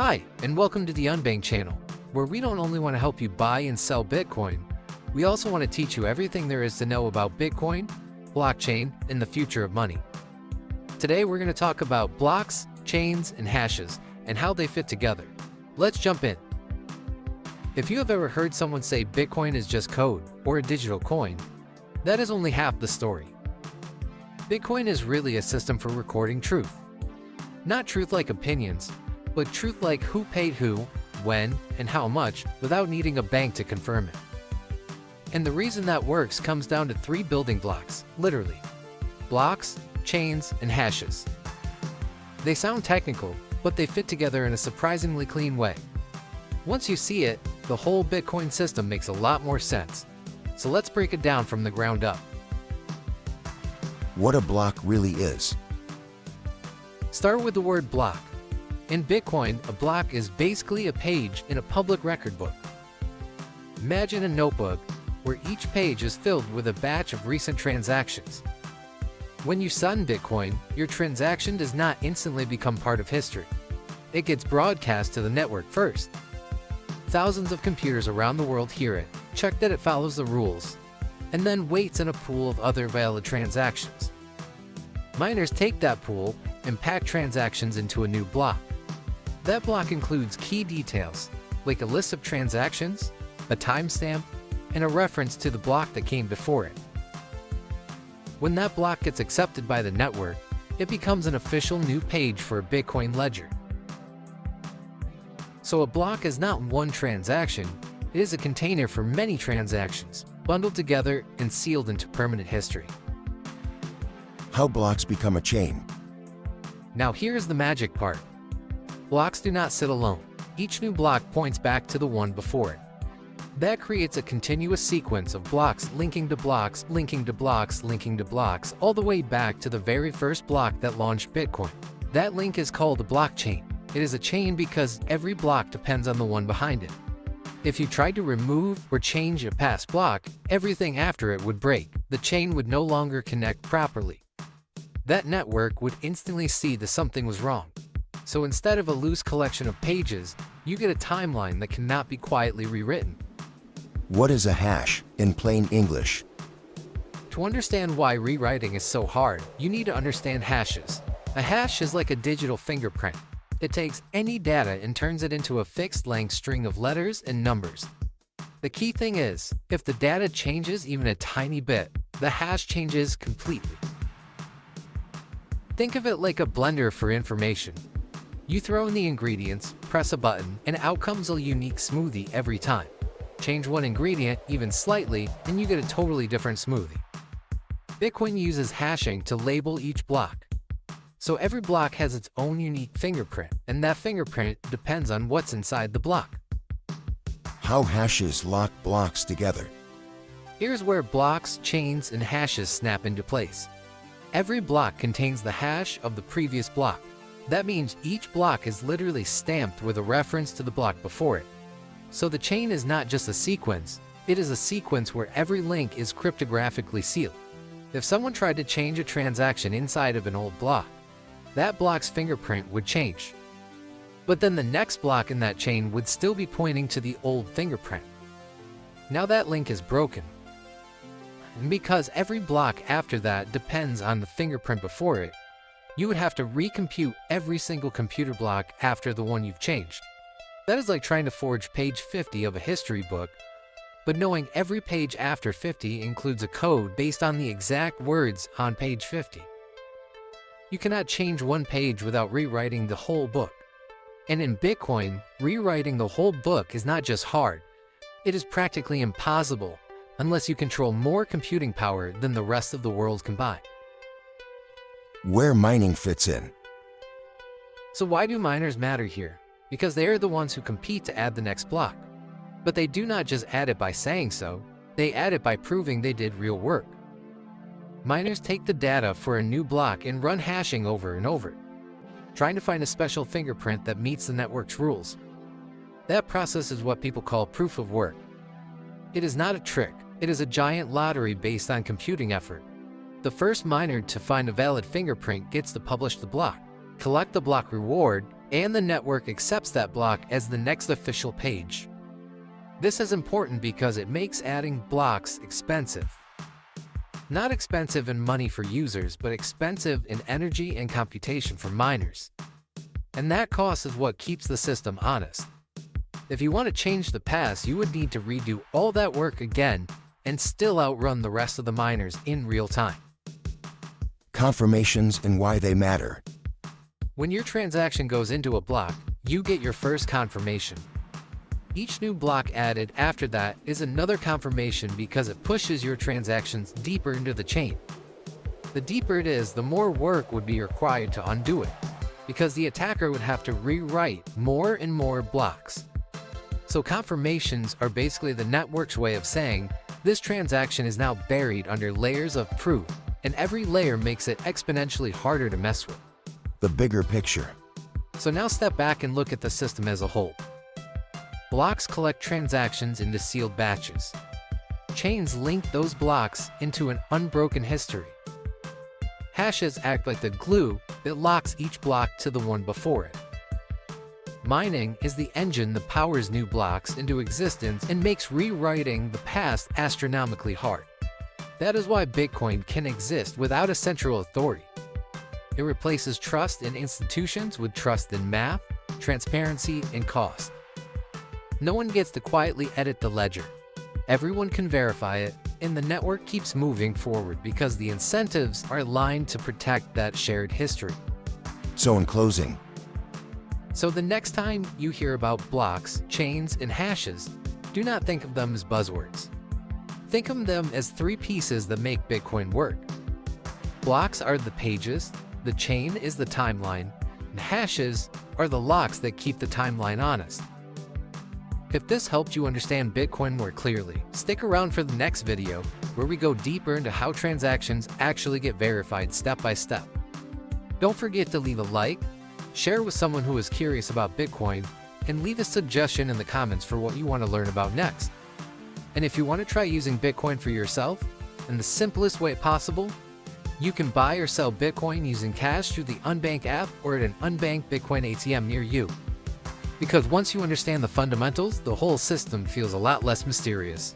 Hi, and welcome to the Unbank channel, where we don't only want to help you buy and sell Bitcoin, we also want to teach you everything there is to know about Bitcoin, blockchain, and the future of money. Today we're going to talk about blocks, chains, and hashes, and how they fit together. Let's jump in. If you have ever heard someone say Bitcoin is just code or a digital coin, that is only half the story. Bitcoin is really a system for recording truth. Not truth like opinions, but truth like who paid who, when, and how much without needing a bank to confirm it. And the reason that works comes down to three building blocks, literally. Blocks, chains, and hashes. They sound technical, but they fit together in a surprisingly clean way. Once you see it, the whole Bitcoin system makes a lot more sense. So let's break it down from the ground up. What a block really is. Start with the word block. In Bitcoin, a block is basically a page in a public record book. Imagine a notebook where each page is filled with a batch of recent transactions. When you sign Bitcoin, your transaction does not instantly become part of history. It gets broadcast to the network first. Thousands of computers around the world hear it, check that it follows the rules, and then waits in a pool of other valid transactions. Miners take that pool and pack transactions into a new block. That block includes key details, like a list of transactions, a timestamp, and a reference to the block that came before it. When that block gets accepted by the network, it becomes an official new page for a Bitcoin ledger. So a block is not one transaction, it is a container for many transactions, bundled together and sealed into permanent history. How blocks become a chain. Now here's the magic part. Blocks do not sit alone. Each new block points back to the one before it. That creates a continuous sequence of blocks linking to blocks, linking to blocks, linking to blocks, all the way back to the very first block that launched Bitcoin. That link is called a blockchain. It is a chain because every block depends on the one behind it. If you tried to remove or change a past block, everything after it would break. The chain would no longer connect properly. That network would instantly see that something was wrong. So instead of a loose collection of pages, you get a timeline that cannot be quietly rewritten. What is a hash, in plain English? To understand why rewriting is so hard, you need to understand hashes. A hash is like a digital fingerprint. It takes any data and turns it into a fixed-length string of letters and numbers. The key thing is, if the data changes even a tiny bit, the hash changes completely. Think of it like a blender for information. You throw in the ingredients, press a button, and out comes a unique smoothie every time. Change one ingredient, even slightly, and you get a totally different smoothie. Bitcoin uses hashing to label each block. So every block has its own unique fingerprint, and that fingerprint depends on what's inside the block. How hashes lock blocks together. Here's where blocks, chains, and hashes snap into place. Every block contains the hash of the previous block. That means each block is literally stamped with a reference to the block before it. So the chain is not just a sequence, it is a sequence where every link is cryptographically sealed. If someone tried to change a transaction inside of an old block, that block's fingerprint would change. But then the next block in that chain would still be pointing to the old fingerprint. Now that link is broken. And because every block after that depends on the fingerprint before it, you would have to recompute every single computer block after the one you've changed. That is like trying to forge page 50 of a history book, but knowing every page after 50 includes a code based on the exact words on page 50. You cannot change one page without rewriting the whole book. And in Bitcoin, rewriting the whole book is not just hard, it is practically impossible unless you control more computing power than the rest of the world combined. Where mining fits in. So why do miners matter here? Because they are the ones who compete to add the next block. But they do not just add it by saying so, they add it by proving they did real work. Miners take the data for a new block and run hashing over and over, trying to find a special fingerprint that meets the network's rules. That process is what people call proof of work. It is not a trick, it is a giant lottery based on computing effort. The first miner to find a valid fingerprint gets to publish the block, collect the block reward, and the network accepts that block as the next official page. This is important because it makes adding blocks expensive. Not expensive in money for users, but expensive in energy and computation for miners. And that cost is what keeps the system honest. If you want to change the past, you would need to redo all that work again and still outrun the rest of the miners in real time. Confirmations and why they matter. When your transaction goes into a block, you get your first confirmation. Each new block added after that is another confirmation because it pushes your transactions deeper into the chain. The deeper it is, the more work would be required to undo it, because the attacker would have to rewrite more and more blocks. So confirmations are basically the network's way of saying, this transaction is now buried under layers of proof, and every layer makes it exponentially harder to mess with. The bigger picture. So now step back and look at the system as a whole. Blocks collect transactions into sealed batches. Chains link those blocks into an unbroken history. Hashes act like the glue that locks each block to the one before it. Mining is the engine that powers new blocks into existence and makes rewriting the past astronomically hard. That is why Bitcoin can exist without a central authority. It replaces trust in institutions with trust in math, transparency, and cost. No one gets to quietly edit the ledger. Everyone can verify it, and the network keeps moving forward because the incentives are aligned to protect that shared history. So in closing, So the next time you hear about blocks, chains, and hashes, do not think of them as buzzwords. Think of them as three pieces that make Bitcoin work. Blocks are the pages, the chain is the timeline, and hashes are the locks that keep the timeline honest. If this helped you understand Bitcoin more clearly, stick around for the next video where we go deeper into how transactions actually get verified step by step. Don't forget to leave a like, share with someone who is curious about Bitcoin, and leave a suggestion in the comments for what you want to learn about next. And if you want to try using Bitcoin for yourself in the simplest way possible, you can buy or sell Bitcoin using cash through the Unbank app or at an Unbank Bitcoin ATM near you. Because once you understand the fundamentals, the whole system feels a lot less mysterious.